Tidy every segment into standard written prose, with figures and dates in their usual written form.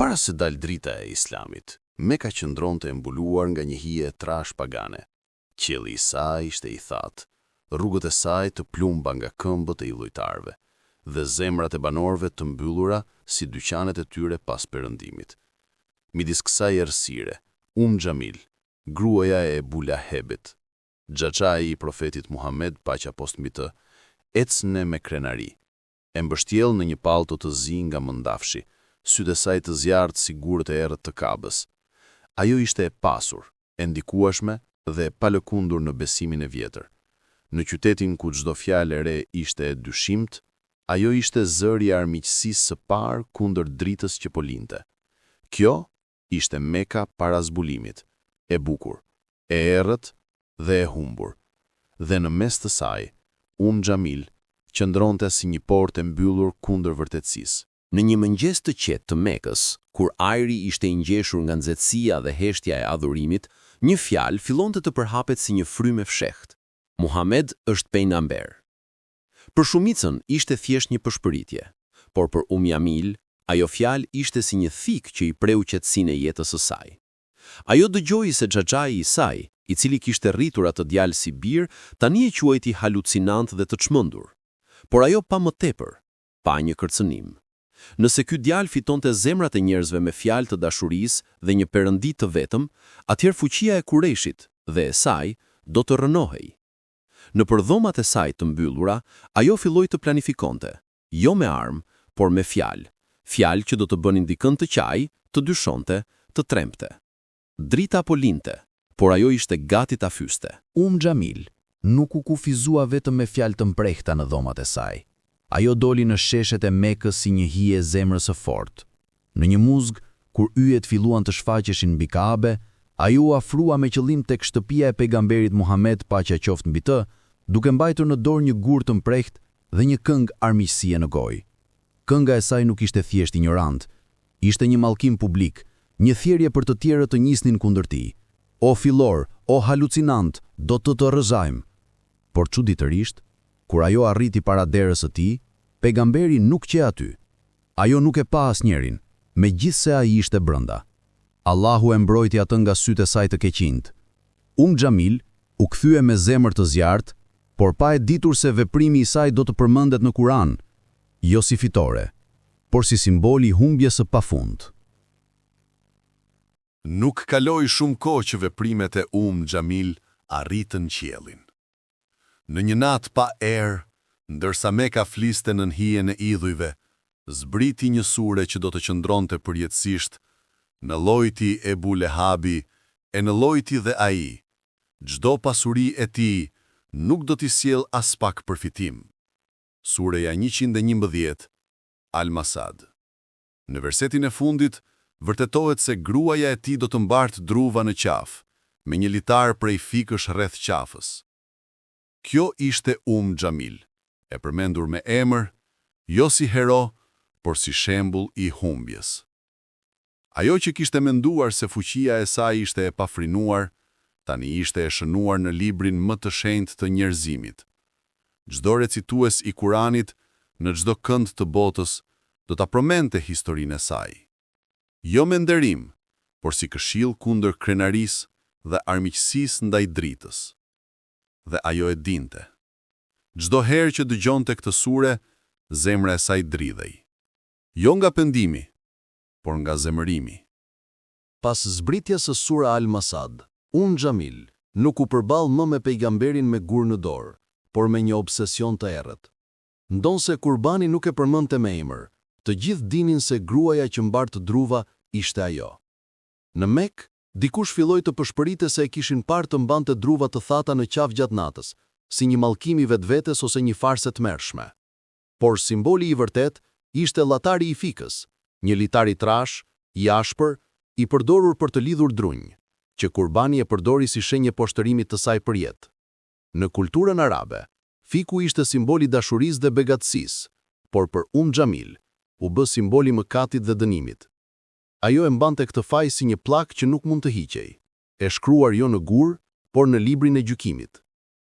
Para se dal drita e Islamit, Meka qëndronte e mbuluar nga një hije trash pagane. Qielli i saj ishte i thatë, rrugët e saj të plumba nga këmbët e illujtarëve, dhe zemrat e banorëve të mbyllura si dyqanet e tyre pas perëndimit. Midis kësaj errësire, Xhamil, gruaja e Ebu Lahebit, xhaxhai i profetit Muhammed, paqja post mbi të, ecne me krenari, e mbështjell në një pallto të zi nga mëndafshi, sytë e saj të zjarrt si gurët e errët të Kabës. Ajo ishte e pasur, e ndikueshme dhe e palëkundur në besimin e vjetër. Në qytetin ku çdo fjalë e re ishte e dyshimt, ajo ishte zëri i armiqësisë së parë kundër dritës që po linte. Kjo ishte Meka para zbulimit, e bukur, e errët dhe e humbur. Dhe në mes të saj, Xhamil qëndronte si një portë e mbyllur kundër vërtetësisë. Në një mëngjes të qetë të Mekës, kur ajri ishte i ngjeshur nga nxehtësia dhe heshtja e adhurimit, një fjalë fillonte të përhapet si një frymë e fshehtë. Muhammed është pejgamber. Për shumicën ishte thjesht një përshpëritje, por për Xhamil, ajo fjalë ishte si një thik që i preu qetësinë e jetës së saj. Ajo dëgjoi se xhaxhai i saj, i cili kishte rritur atë djalë si bir, tani e quajti halucinant dhe të çmendur. Por ajo pa më tepër, pa një kërcënim. Nëse ky djalë fitonte zemrat e njerëzve me fjalë të dashurisë dhe një perëndi të vetëm, atëherë fuqia e Kureshit dhe e saj do të rënohej. Në përdhomat e saj të mbyllura, ajo filloi të planifikonte, jo me armë, por me fjalë, fjalë që do të bënin dikën të qaj, të dyshonte, të tremte. Drita po linte, por ajo ishte gati ta fyste. Xhamil nuk u kufizua vetëm me fjalë të mprehta në dhomat e saj. Ajo doli në sheshet e Mekës si një hije e zemrës së fortë. Në një muzg, kur yjet filluan të shfaqeshin mbi Kabe, ajo u afrua me qëllim tek shtëpia e pejgamberit Muhammed, paqja qoftë mbi të, duke mbajtur në dorë një gur të mprehtë dhe një këngë armiqësie në gojë. Kënga e saj nuk ishte thjesht injorant, ishte një mallkim publik, një thjerrje për të tjerët të njisnin kundër tij. O fillor, o halucinant, do të rrëzajmë. Por çuditërisht, kur ajo arriti para derës së tij, pejgamberi nuk qe aty. Ajo nuk e pa asnjërin, megjithse ai ishte brenda. Allahu e mbrojti atë nga sytë e saj të keqinjt. Xhamil u kthye me zemër të zjarrt, por pa e ditur se veprimi i saj do të përmendet në Kur'an, jo si fitore, por si simboli i humbjes së pafund. Nuk kaloi shumë kohë që veprimet e Xhamil arritën qiellin. Në një natë pa erë, ndërsa Meka fliste në hijen e idhujve, zbriti një sure që do të qëndronte përjetësisht në llojti e Ebu Lehabi e në llojti dhe ai. Çdo pasuri e tij nuk do t'i sjell as pak përfitim. Sureja 111, Al-Masad. Në versetin e fundit vërtetohet se gruaja e tij do të mbartë druva në qafë, me një litar prej fikësh rreth qafës. Kjo ishte Xhamil, e përmendur me emër, jo si hero, por si shembull i humbjes. Ajo që kishte menduar se fuqia e saj ishte e pafrinuar, tani ishte e shënuar në librin më të shenjtë të njerëzimit. Çdo recitues i Kuranit në çdo kënd të botës do ta përmendte historinë e saj. Jo me nderim, por si këshill kundër krenarisë dhe armiqësisë ndaj dritës. Dhe ajo e dinte. Çdo herë që dëgjonte këtë sure, zemra e saj dridhej. Jo nga pendimi, por nga zemërimi. Pas zbritjes së sura Al-Masad, Xhamil nuk u përball më me pejgamberin me gur në dorë, por me një obsesion të errët. Ndonse Kurbani nuk e përmendte me emër, të gjithë dinin se gruaja që mbartë druva ishte ajo. Në Mekë, dikush filloi të përshpëritej se e kishin parë të mbante druva të thata në qafë gjatë natës, si një mallkim i vetvetes ose një farse të mërshme. Por simboli i vërtet ishte llatari i fikës, një litar i trash, i ashpër, i përdorur për të lidhur drunj, që Kurbani e përdori si shenjë poshtërimit të saj për jetë. Në kulturën arabe, fiku ishte simboli dashurisë dhe begatësisë, por për Xhamil u bë simboli mëkatit dhe dënimit. Ajo e mbante këtë faj si një plak që nuk mund të hiqej, e shkruar jo në gur, por në librin e gjykimit.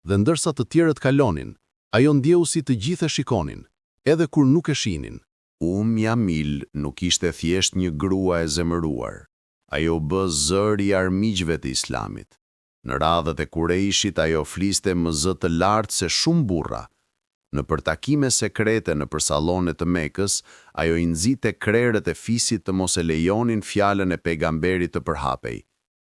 Dhe ndërsa të tjerët kalonin, ajo ndjeu si të gjithë e shikonin, edhe kur nuk e shihnin. Jamil nuk ishte thjesht një grua e zemëruar. Ajo bë zëri i armiqve të Islamit. Në radhët e Kurejshit ajo fliste më zë të lartë se shumë burra. Në përtakime sekrete në sallone të Mekës, ajo i nxite krerët e fisit të mos e lejonin fjalën e pejgamberit të përhapej.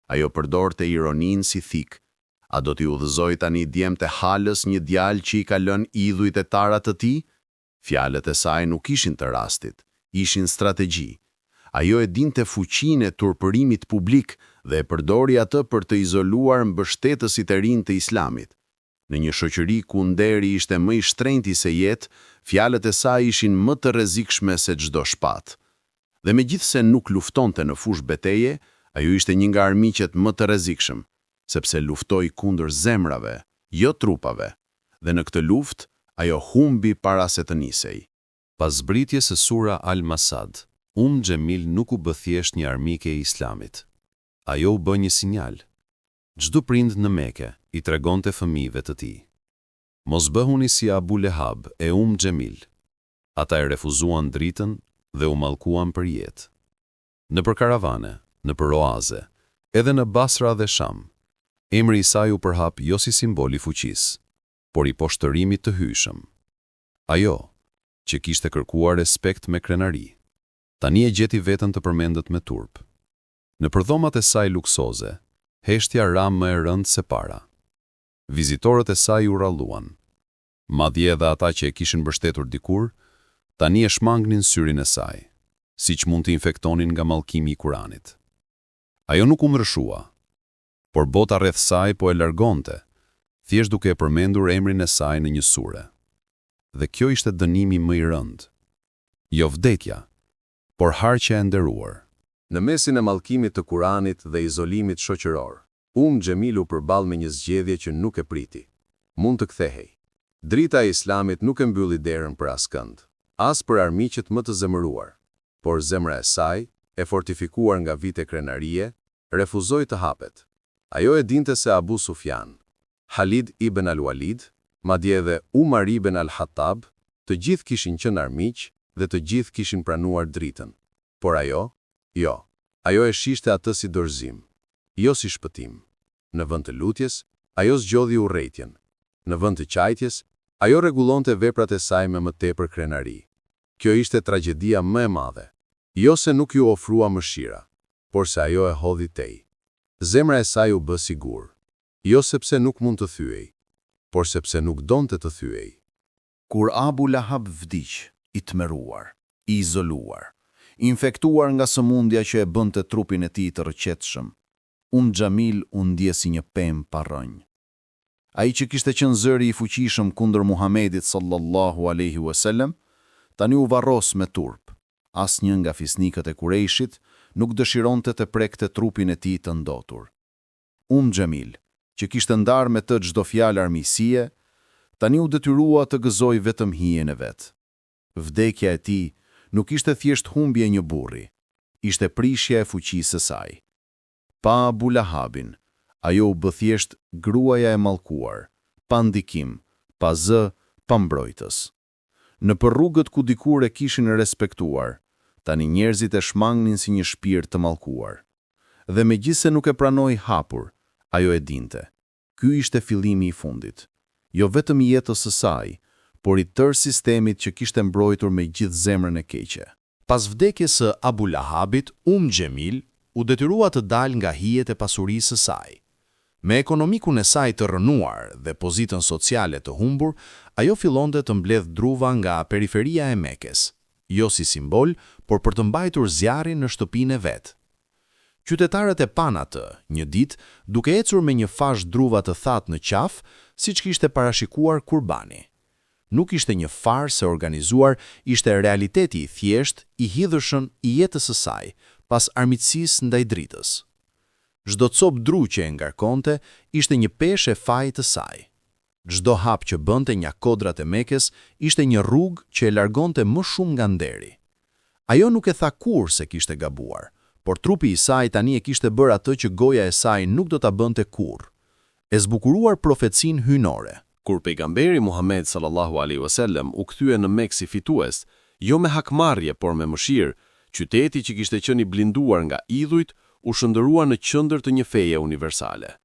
Ajo përdorte ironinë si thik. A do t'i udhëzoj tani djemt e halës një djalë që i ka lënë idhujt e tarat të tij? Fjalët e saj nuk ishin të rastit, ishin strategji. Ajo e dinte fuqinë e turpërimit publik dhe e përdori atë për të izoluar mbështetësit e rinj të Islamit. Në një shoqëri ku nderi ishte më i shtrenjti se jetë, fjalët e saj ishin më të rrezikshme se çdo shpatë. Dhe megjithse nuk luftonte në fushë beteje, ajo ishte një nga armiqet më të rrezikshëm, sepse luftoi kundër zemrave, jo trupave. Dhe në këtë luftë, ajo humbi para se të nisej. Pas zbritjes së sura Al-Masad, Gjemil nuk u bë thjesht një armike e Islamit. Ajo u bë një sinjal. Çdo prind në Mekë i tregonte fëmijëve të tij: mos bëhuni si Abu Lehab e Gjemil. Ata e refuzuan dritën dhe u mallkuan për jetë. Nëpër karavane, nëpër oaze, edhe në Basra dhe Sham, emri i saj u përhap jo si simbol i fuqisë, por i poshtërimit të hyshëm. Ajo, që kishte kërkuar respekt me krenari, tani e gjeti veten të përmendet me turp. Në përdhomat e saj luksoze, heshtja ra më e rëndë se para. Vizitorët e saj u ralluan. Madje edhe ata që e kishin mbështetur dikur, tani e shmangnin syrin e saj, siç mund të infektonin nga mallkimi i Kuranit. Ajo nuk u ndryshua, por bota rreth saj po e largonte, thjesht duke e përmendur emrin e saj në një sure. Dhe kjo ishte dënimi më i rëndë. Jo vdekja, por harqja e nderuar. Në mesin e mallkimit të Kuranit dhe izolimit shoqëror, Gjemil u përball me një zgjedhje që nuk e priti. Mund të kthehej. Drita e Islamit nuk e mbylli derën për askënd, as për armiqet më të zemëruar, por zemra e saj, e fortifikuar nga vite krenarie, refuzoi të hapet. Ajo e dinte se Abu Sufjan, Khalid ibn al-Walid, madje edhe Umar ibn al-Khattab, të gjithë kishin qenë armiq dhe të gjithë kishin pranuar dritën. Por ajo, jo, ajo e shishte atë si dorëzim, jo si shpëtim. Në vend të lutjes, ajo zgjodhi urrëtitjen. Në vend të qajtjes, ajo rregullonte veprat e saj me më tepër krenari. Kjo ishte tragjedia më e madhe. Jo se nuk ju ofrua mëshira, por se ajo e hodhi tej. Zemra e saj u bë sigur. Jo sepse nuk mund të thyej, por sepse nuk donte të thyej. Kur Abu Lahab vdiq, i tmerruar, i izoluar, infektuar nga sëmundja që e bënte trupin e tij të rrëqetshëm, Gjemil u ndje si një pemë pa rrënjë. Ai që kishte qenë zëri i fuqishëm kundër Muhamedit sallallahu alaihi wasallam, tani u varros me turp. Asnjë nga fisnikët e Kurejshit nuk dëshironte të prekte trupin e tij të ndotur. Gjemil, që kishte ndarë me të çdo fjalë armiqësie, tani u detyrua të gëzoj vetëm hijen e vet. Vdekja e tij nuk ishte thjesht humbje një burri, ishte prishja e fuqisë së saj. Pa Abu Lahabin, ajo u bë thjesht gruaja e mallkuar, pa ndikim, pa zë, pa mbrojtës. Në për rrugët ku dikur e kishin respektuar, tani njerëzit e shmangnin si një shpirt të mallkuar. Dhe megjithse nuk e pranoi hapur, ajo e dinte. Ky ishte fillimi i fundit, jo vetëm i jetës së saj, por i tërë sistemit që kishte mbrojtur me gjithë zemrën e keqe. Pas vdekjes së Abu Lahabit, Gjemil u detyrua të dalë nga hijet e pasurisë së saj. Me ekonomikun e saj të rënuar dhe pozitën sociale të humbur, ajo fillonte të mbledh druva nga periferia e Mekës, jo si simbol, por për të mbajtur zjarrin në shtëpinë e vet. Qytetarët e pan atë, një ditë, duke ecur me një fash druva të thatë në qafë, siç kishte parashikuar Kurbani. Nuk ishte një farsë e organizuar, ishte realiteti i thjesht, i hidhëshën i jetës së saj, pas armiqësisë ndaj dritës. Çdo copë dru që e ngarkonte ishte një peshë e fajit të saj. Çdo hap që bënte nga kodrat e Mekës ishte një rrugë që e largonte më shumë nga nderi. Ajo nuk e tha kur se kishte gabuar, por trupi i saj tani e kishte bërë atë që goja e saj nuk do ta bënte kurrë. E zbukuruar profecinë hyjnore. Kur pejgamberi Muhammed sallallahu alaihi wasallam u kthye në Mekë si fitues, Jo me hakmarrje, por me mëshirë, qyteti që kishte qenë i blinduar nga idhujt u shndërrua në qendër të një feje universale.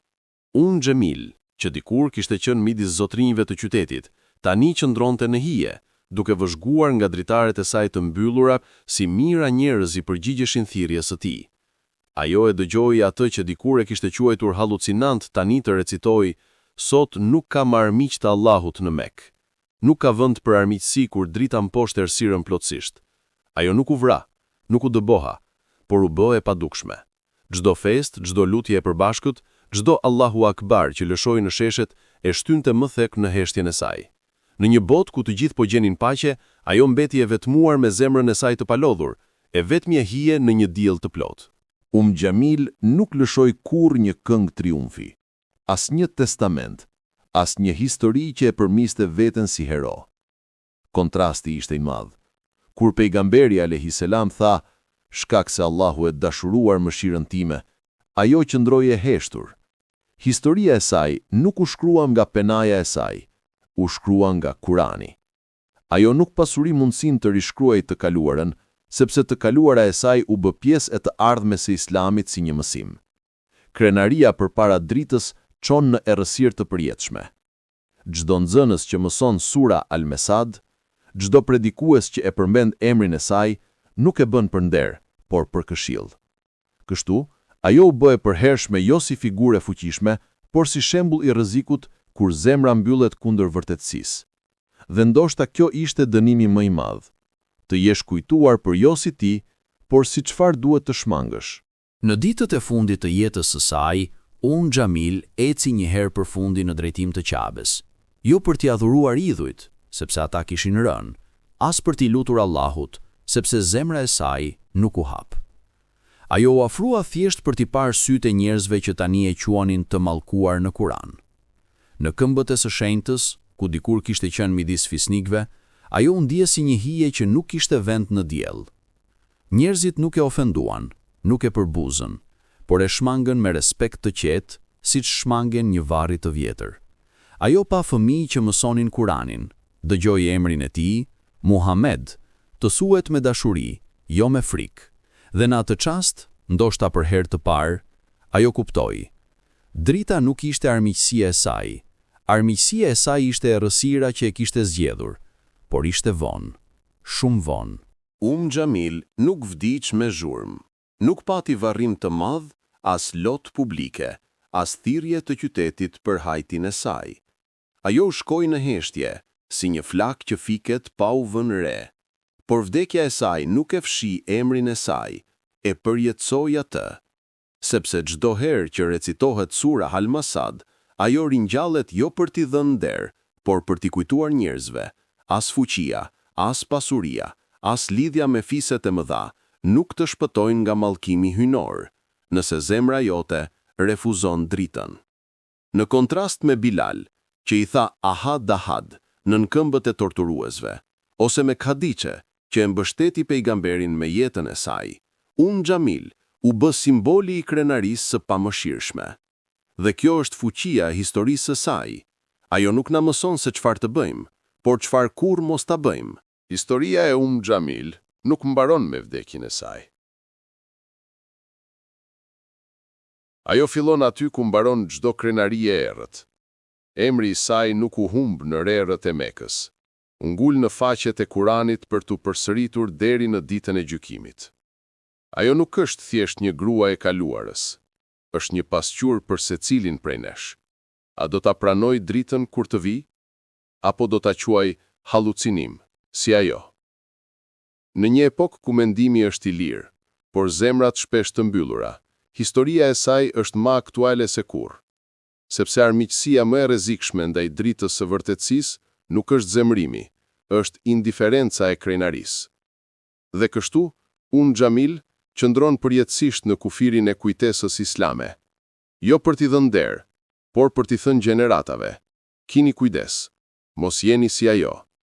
Xhamil, që dikur kishte qenë midis zotrinjve të qytetit, tani qëndronte në hije, duke vëzhguar nga dritaret e saj të mbyllura si mira njerëz i përgjigjeshin thirrjes së tij. Ajo e dëgjoi atë që dikur e kishte quajtur halucinant tani të recitoi: "Sot nuk ka më armiq të Allahut në Mekë. Nuk ka vend për armiqësi kur drita mposhtë errësirën plotësisht." Ajo nuk u vra, nuk u dëboha, por u bë e padukshme. Çdo fest, çdo lutje e përbashkët, çdo Allahu Akbar që lëshoi në sheshet e shtynte më thekë në heshtjen e saj. Në një botë ku të gjithë po gjenin paqe, ajo mbeti e vetmuar me zemrën e saj të palodhur, e vetmja hije në një diell të plotë. Xhamil nuk lëshoi kurrë një këngë triumfi, as një testament, as një histori që e përmiste veten si hero. Kontrasti ishte i madh. Kur pejgamberi alayhis salam tha, "Shkak se Allahu e dashuruar mëshirën time", ajo qëndroi e heshtur. Historia e saj nuk u shkrua nga penaja e saj, u shkrua nga Kurani. Ajo nuk pasuri mundësin të rishkruaj të kaluarën, sepse të kaluara e saj u bë pjesë e të ardhmes së Islamit si një mësim. Krenaria përpara dritës çon në errësirë të përjetshme. Çdo nxënës që mëson sura Al-Mesad, çdo predikues që e përmend emrin e saj, nuk e bën për nder, por për këshill. Kështu, ajo u bë e përhershme jo si figurë e fuqishme, por si shembull i rrezikut kur zemra mbyllet kundër vërtetësisë. Dhe ndoshta kjo ishte dënimi më i madh, të jesh kujtuar për jo si ti, por si çfarë duhet të shmangësh. Në ditët e fundit të jetës së saj, Xhamil eci një herë përfundi në drejtim të Qabes, jo për t'i adhuruar idhujt, sepse ata kishin rënë, as për t'i lutur Allahut, sepse zemra e saj nuk u hap. Ajo u afrua thjesht për t'i parë sytë e njerëzve që tani e quanin të mallkuar në Kur'an. Në këmbët e së shenjtës, ku dikur kishte qenë midis fisnikëve, ajo u ndje si një hije që nuk kishte vend në diell. Njerëzit nuk e ofenduan, nuk e përbuzën, por e shmangën me respekt të qetë, siç shmangen një varri të vjetër. Ajo pa fëmijë që mësonin Kur'anin, dëgjoi emrin e tij, Muhammed, të thuhet me dashuri, jo me frikë. Dhe në atë çast, ndoshta për herë të parë, ajo kuptoi. Drita nuk ishte armiqësia e saj. Armiqësia e saj ishte errësira që e kishte zgjedhur, por ishte vonë, shumë vonë. Xhamil nuk vdiq me zhurmë, nuk pati varrim të madh, as lot publike, as thirrje të qytetit për hajtin e saj. Ajo shkoi në heshtje, si një flak që fiket pa u vënë re. Por vdekja e saj nuk e fshi emrin e saj, e përjetësoi atë. Sepse çdo herë që recitohet sura Al-Masad, ajo ringjallet jo për t'i dhënë nder, por për t'i kujtuar njerëzve, as fuqia, as pasuria, as lidhja me fiset e mëdha, nuk të shpëtojnë nga mallkimi hynor, nëse zemra jote refuzon dritën. Në kontrast me Bilal, që i tha ahad ahad nën këmbët e torturuesve, ose me Khadiçe, që e mbështeti pejgamberin me jetën e saj, Xhamil u bë simboli i krenarisë së pamëshirshme. Dhe kjo është fuqia e historisë së saj. Ajo nuk na mëson se çfarë të bëjmë, por çfarë kurrë mos ta bëjmë. Historia e Xhamil nuk mbaron me vdekjen e saj. Ajo fillon aty ku mbaron çdo krenari e errët. Emri i saj nuk u humb në rerët e Mekës. U ngul në faqet e Kuranit për t'u përsëritur deri në ditën e gjykimit. Ajo nuk është thjesht një grua e kaluarës, është një pasqyrë për secilin prej nesh. A do ta pranoj dritën kur të vi? Apo do ta quaj hallucinim, si ajo? Në një epokë ku mendimi është i lirë, por zemrat shpesh të mbyllura, historia e saj është më aktuale se kurrë. Sepse armiqësia më e rrezikshme ndaj dritës së vërtetësisë nuk është zemrimi, është indiferenca e krenarisë. Dhe kështu, Xhamil qëndron përjetësisht në kufirin e kujtesës islame. Jo për t'i dhënë nder, por për t'i thënë gjeneratave: kini kujdes, mos jeni si ajo.